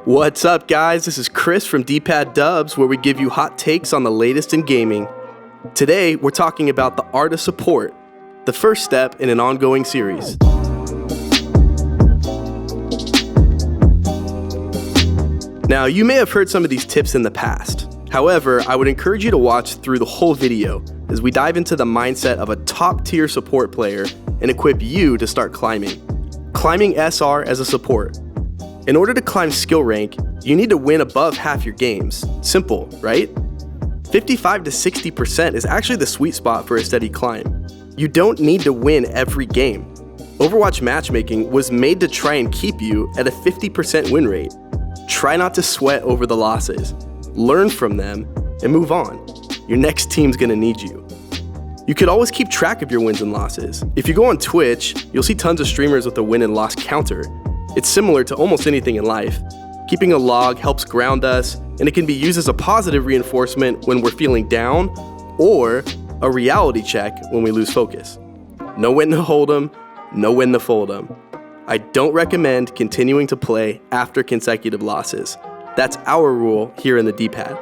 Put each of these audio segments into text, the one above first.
What's up, guys? This is Chris from DpadDubz, where we give you hot takes on the latest in gaming. Today, we're talking about the art of support, the first step in an ongoing series. Now, you may have heard some of these tips in the past. However, I would encourage you to watch through the whole video as we dive into the mindset of a top-tier support player and equip you to start climbing. Climbing SR as a support. In order to climb skill rank, you need to win above half your games. Simple, right? 55 to 60% is actually the sweet spot for a steady climb. You don't need to win every game. Overwatch matchmaking was made to try and keep you at a 50% win rate. Try not to sweat over the losses. Learn from them and move on. Your next team's gonna need you. You could always keep track of your wins and losses. If you go on Twitch, you'll see tons of streamers with a win and loss counter. It's similar to almost anything in life. Keeping a log helps ground us, and it can be used as a positive reinforcement when we're feeling down, or a reality check when we lose focus. Know when to hold 'em, know when to fold 'em. I don't recommend continuing to play after consecutive losses. That's our rule here in the D-pad.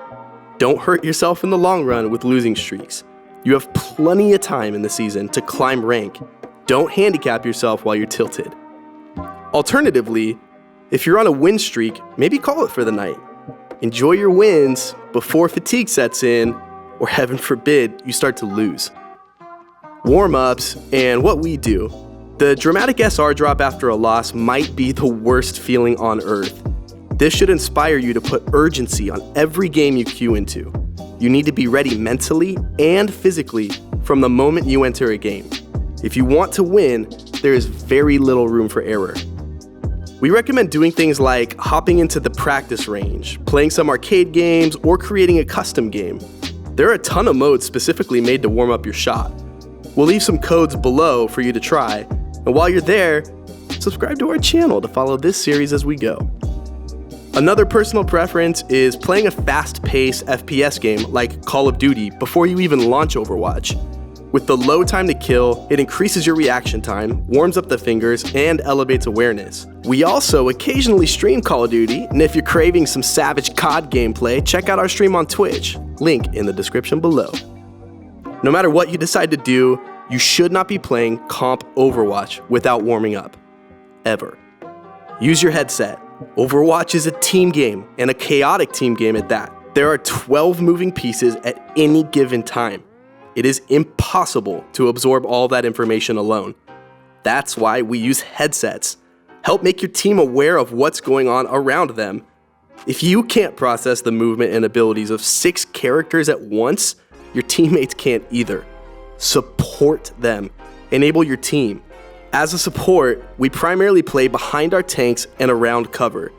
Don't hurt yourself in the long run with losing streaks. You have plenty of time in the season to climb rank. Don't handicap yourself while you're tilted. Alternatively, if you're on a win streak, maybe call it for the night. Enjoy your wins before fatigue sets in, or heaven forbid, you start to lose. Warm-ups and what we do. The dramatic SR drop after a loss might be the worst feeling on earth. This should inspire you to put urgency on every game you queue into. You need to be ready mentally and physically from the moment you enter a game. If you want to win, there is very little room for error. We recommend doing things like hopping into the practice range, playing some arcade games, or creating a custom game. There are a ton of modes specifically made to warm up your shot. We'll leave some codes below for you to try, and while you're there, subscribe to our channel to follow this series as we go. Another personal preference is playing a fast-paced FPS game like Call of Duty before you even launch Overwatch. With the low time to kill, it increases your reaction time, warms up the fingers, and elevates awareness. We also occasionally stream Call of Duty, and if you're craving some savage COD gameplay, check out our stream on Twitch, link in the description below. No matter what you decide to do, you should not be playing comp Overwatch without warming up. Ever. Use your headset. Overwatch is a team game, and a chaotic team game at that. There are 12 moving pieces at any given time. It is impossible to absorb all that information alone. That's why we use headsets. Help make your team aware of what's going on around them. If you can't process the movement and abilities of 6 characters at once, your teammates can't either. Support them. Enable your team. As a support, we primarily play behind our tanks and around cover.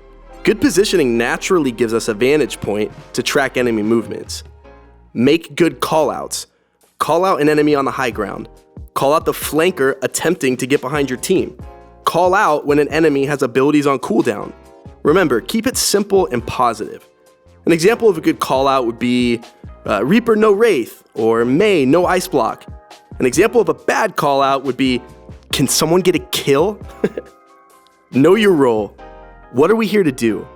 Good positioning naturally gives us a vantage point to track enemy movements. Make good callouts. Call out an enemy on the high ground. Call out the flanker attempting to get behind your team. Call out when an enemy has abilities on cooldown. Remember, keep it simple and positive. An example of a good call out would be Reaper no Wraith or Mei no Ice Block. An example of a bad call out would be, can someone get a kill? Know your role. What are we here to do?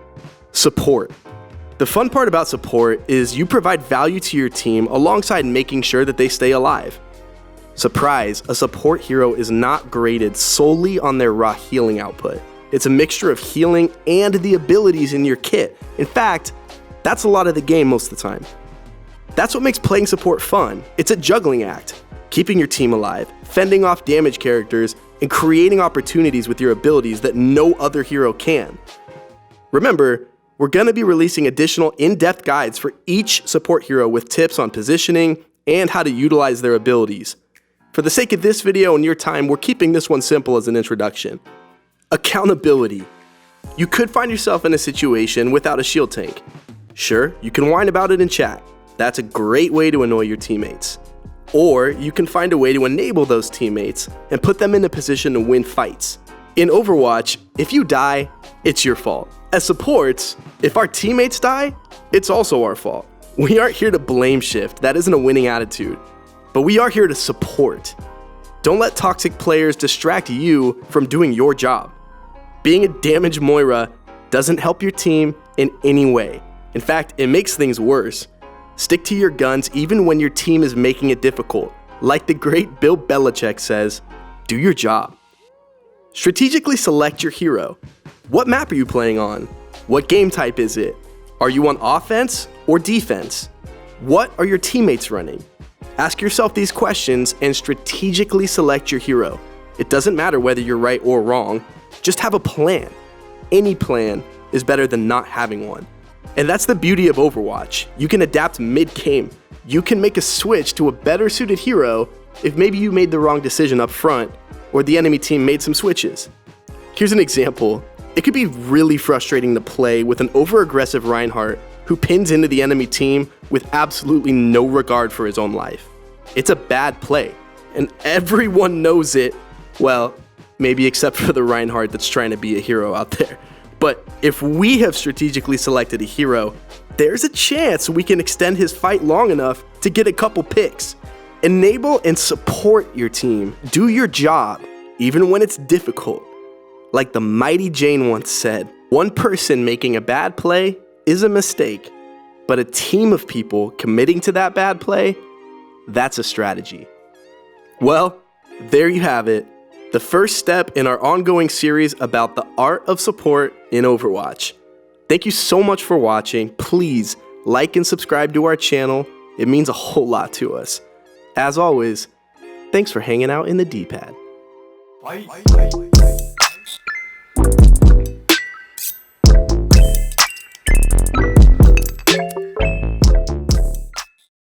Support. The fun part about support is you provide value to your team alongside making sure that they stay alive. Surprise, a support hero is not graded solely on their raw healing output. It's a mixture of healing and the abilities in your kit. In fact, that's a lot of the game most of the time. That's what makes playing support fun. It's a juggling act, keeping your team alive, fending off damage characters, and creating opportunities with your abilities that no other hero can. Remember, we're going to be releasing additional in-depth guides for each support hero with tips on positioning and how to utilize their abilities. For the sake of this video and your time, we're keeping this one simple as an introduction. Accountability. You could find yourself in a situation without a shield tank. Sure, you can whine about it in chat. That's a great way to annoy your teammates. Or you can find a way to enable those teammates and put them in a position to win fights. In Overwatch, if you die, it's your fault. As supports, if our teammates die, it's also our fault. We aren't here to blame shift, that isn't a winning attitude. But we are here to support. Don't let toxic players distract you from doing your job. Being a damaged Moira doesn't help your team in any way. In fact, it makes things worse. Stick to your guns even when your team is making it difficult. Like the great Bill Belichick says, do your job. Strategically select your hero. What map are you playing on? What game type is it? Are you on offense or defense? What are your teammates running? Ask yourself these questions and strategically select your hero. It doesn't matter whether you're right or wrong, just have a plan. Any plan is better than not having one. And that's the beauty of Overwatch. You can adapt mid-game. You can make a switch to a better suited hero if maybe you made the wrong decision up front or the enemy team made some switches. Here's an example. It could be really frustrating to play with an over-aggressive Reinhardt who pins into the enemy team with absolutely no regard for his own life. It's a bad play, and everyone knows it, well, maybe except for the Reinhardt that's trying to be a hero out there. But if we have strategically selected a hero, there's a chance we can extend his fight long enough to get a couple picks. Enable and support your team. Do your job, even when it's difficult. Like the mighty Jane once said, one person making a bad play is a mistake, but a team of people committing to that bad play, that's a strategy. Well, there you have it. The first step in our ongoing series about the art of support in Overwatch. Thank you so much for watching. Please like and subscribe to our channel. It means a whole lot to us. As always, thanks for hanging out in the D-pad.